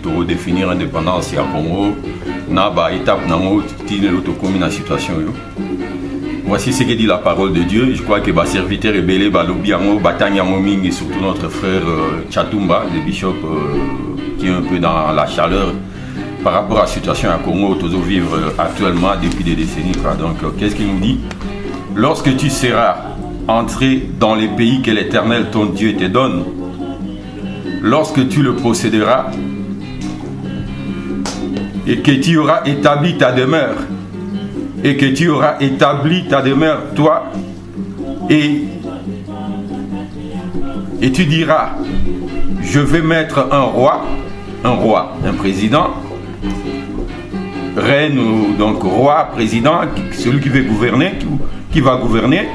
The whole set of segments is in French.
pour définir l'indépendance à Congo, na ba étape nango tine l'autonomie na situation yo. Voici ce que dit la parole de Dieu. Je crois que ba serviteur rebelle ba lobi yango batanya mingi, surtout notre frère Chatumba, le bishop qui est un peu dans la chaleur par rapport à la situation à Congo où nous vivons actuellement depuis des décennies. Donc qu'est-ce qu'il nous dit? Lorsque tu seras entré dans les pays que l'Éternel ton Dieu te donne, lorsque tu le posséderas et que tu auras établi ta demeure, et que tu auras établi ta demeure, toi, et tu diras, je vais mettre un roi, un président, reine, donc roi, président, celui qui veut gouverner, qui va gouverner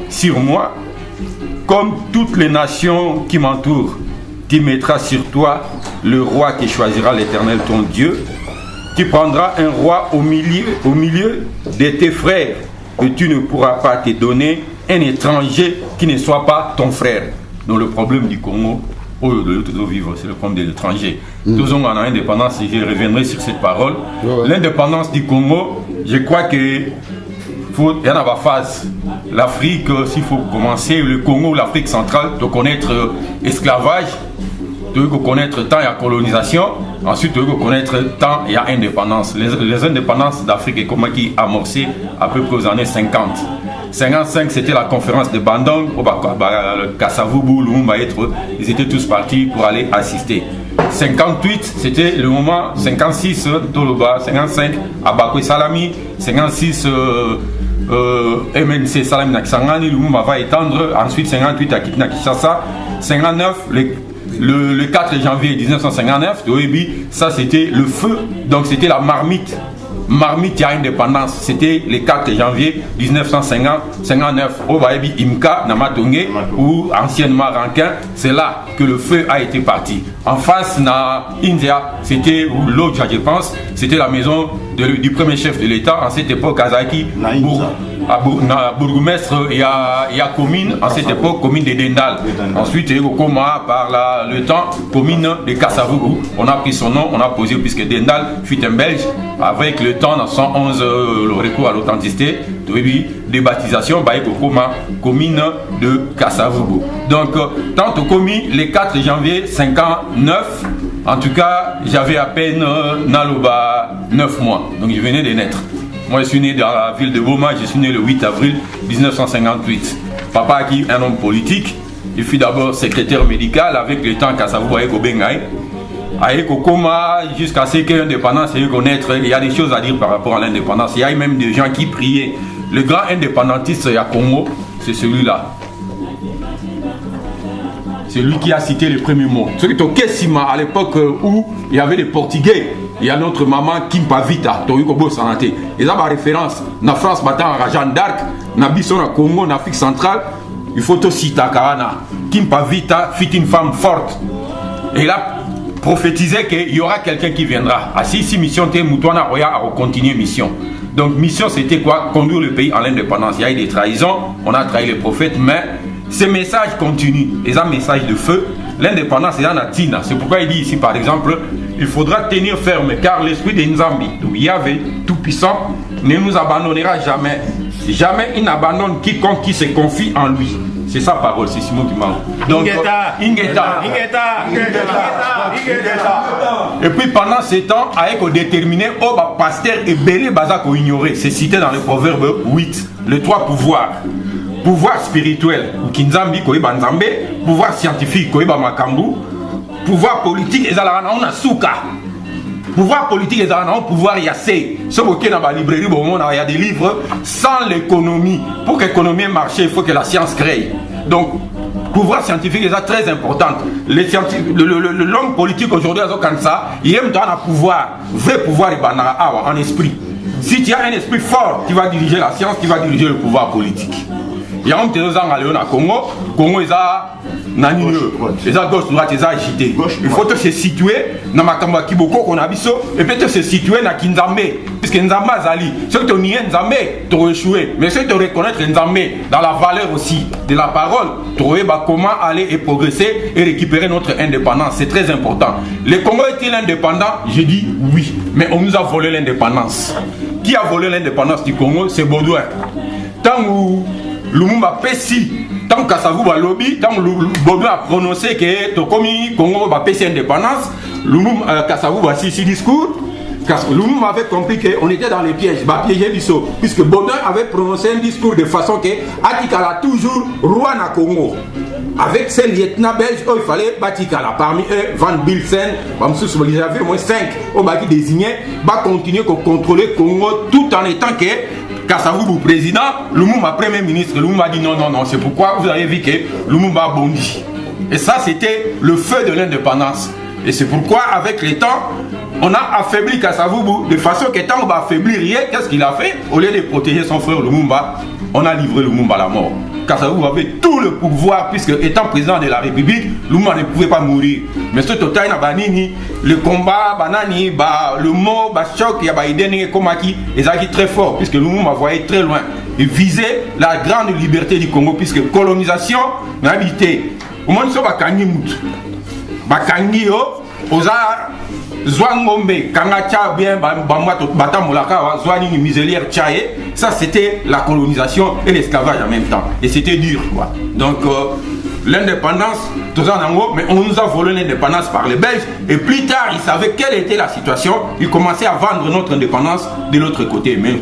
sur moi, comme toutes les nations qui m'entourent. Tu mettras sur toi le roi qui choisira l'Éternel ton Dieu. Tu prendras un roi au milieu de tes frères, et tu ne pourras pas te donner un étranger qui ne soit pas ton frère. Donc le problème du Congo, c'est le problème de l'étranger. Tous on a l'indépendance, et je reviendrai sur cette parole. L'indépendance du Congo, je crois qu'il y en a ma phase. L'Afrique, s'il faut commencer, le Congo, l'Afrique centrale, de connaître esclavage, de connaître temps et la colonisation, ensuite de connaître temps et indépendance. Les indépendances d'Afrique est comment qui amorcé à peu près aux années 50. 55, c'était la conférence de Bandung, Kassavubu, Lumumba, ils étaient tous partis pour aller assister. 58, c'était le moment, 56, Toloba, 55, Abakwe Salami, 56, MNC Salami Nakisangani, Lumumba va étendre, ensuite 58 à Kitna Kishasa, 59, le 4 janvier 1959, ça c'était le feu, donc c'était la marmite à indépendance, c'était le 4 janvier 1959, au Baebi Imka, Namatonge, ou anciennement Rankin, c'est là que le feu a été parti. En face, na India, c'était l'autre, je pense, c'était la maison du premier chef de l'État, en cette époque, Kazaki, bourgmestre, il y a commune, en cette époque, commune de Dendal. Ensuite, il y a Koma, par le temps, commune de Kassavubu. On a pris son nom, on a posé, puisque Dendal fut un Belge, avec le temps, dans 111, le recours à l'authenticité, de baptisation, Koma, commune de Kassavubu. Donc, tant au commis, le 4 janvier 59, en tout cas, j'avais à peine Naloba 9 mois, donc je venais de naître. Moi, je suis né dans la ville de Boma, je suis né le 8 avril 1958. Papa qui est un homme politique, il fut d'abord secrétaire médical avec le temps Kassavubu avec Obengaï. Avec Okoma, jusqu'à ce que l'indépendance ait connaître, il y a des choses à dire par rapport à l'indépendance. Il y a même des gens qui priaient. Le grand indépendantiste à Congo, c'est celui-là. C'est lui qui a cité les premiers mots. Celui qui Kessima, à l'époque où il y avait les Portugais, il y a notre maman Kimpa Vita, Toyukobo Sanate. Ils ont ma référence. Na France, battant à Jeanne d'Arc, na Bisson, na Congo, en Afrique centrale, il faut tout citer Karana. Kimpa Vita fut une femme forte. Et là, prophétisait qu'il y aura quelqu'un qui viendra. Ah, si mission était Moutouana Roya à continuer mission. Donc, mission c'était quoi? Conduire le pays à l'indépendance. Il y a eu des trahisons, on a trahi les prophètes, mais ces messages continuent. Et un message de feu, l'indépendance est en Atina. C'est pourquoi il dit ici, par exemple, il faudra tenir ferme, car l'esprit de Nzambi, d'où Yahvé, tout-puissant, ne nous abandonnera jamais. Jamais il n'abandonne quiconque qui se confie en lui. C'est sa parole, c'est Simon qui m'a. Donc, Ingeta. Et puis pendant ce temps, avec déterminé, pasteur et belé bazak ou ignoré. C'est cité dans le proverbe 8. Les trois pouvoirs. Pouvoir spirituel, Kinzambi koiba Nzambe, pouvoir scientifique koiba Makambu, pouvoir politique ezalana on a souka. Pouvoir politique ezalana on pouvoir yassé. Ce qui dans la librairie bon il y a des livres sans l'économie. Pour que l'économie marche, il faut que la science crée. Donc pouvoir scientifique est très important. L'homme politique aujourd'hui comme ça, il aime dans le pouvoir, vrai pouvoir en esprit. Si tu as un esprit fort, tu vas diriger la science, tu vas diriger le pouvoir politique. Il y a un petit peu de Congo, Congo est nani les gauche droite les agité. Il faut se situer dans Makamba Kiboko qu'on a biso et peut-être se situer dans Kinzambe. puisque Nzamba Zali, ceux qui ont nié Nzambé, tu as échoué. Mais ceux qui ont reconnaître Nzambé dans la valeur aussi de la parole, tu vois comment aller et progresser et récupérer notre indépendance. C'est très important. Le Congo est-il indépendant? Je dis oui. Mais on nous a volé l'indépendance. Qui a volé l'indépendance du Congo? C'est Baudouin. Tant que Lumumba Pessi, tant que Kasavu va lobby, tant que Baudouin a prononcé que le Congo va Pessi indépendance, Kasavu va ici discours. Lumumba avait compris qu'on était dans les pièges, va piéger Bisso, puisque Baudouin avait prononcé un discours de façon que Atikala toujours roi na Congo. Avec ces lieutenants belges, il fallait Batikala. Parmi eux, Van Bilsen, ils avaient au moins 5 qui désignaient, va continuer à contrôler le Congo tout en étant que Kasavubu président, Lumumba premier ministre. Lumumba dit non, non, non. C'est pourquoi vous avez vu que Lumumba a bondi. Et ça, c'était le feu de l'indépendance. Et c'est pourquoi, avec le temps, on a affaibli Kasavubu de façon que tant qu'on va affaiblir, qu'est-ce qu'il a fait? Au lieu de protéger son frère Lumumba, on a livré Lumumba à la mort. Kasavubu avait tout le pouvoir, puisque étant président de la République, Lumumba ne pouvait pas mourir. Mais ce total, le combat, le mot, le choc, il y a des Komaki, ils ont très fort, puisque Lumumba voyait très loin. Il visait la grande liberté du Congo, puisque colonisation, n'habité. Au moins, ça va gagner. Bakangi yo oza Zwangombe Kangacha bien Batamolaka Zwani miselière Tchaye. Ça c'était la colonisation et l'esclavage en même temps. Et c'était dur quoi. Donc l'indépendance, mais on nous a volé l'indépendance par les Belges. Et plus tard, ils savaient quelle était la situation. Ils commençaient à vendre notre indépendance de l'autre côté. Mais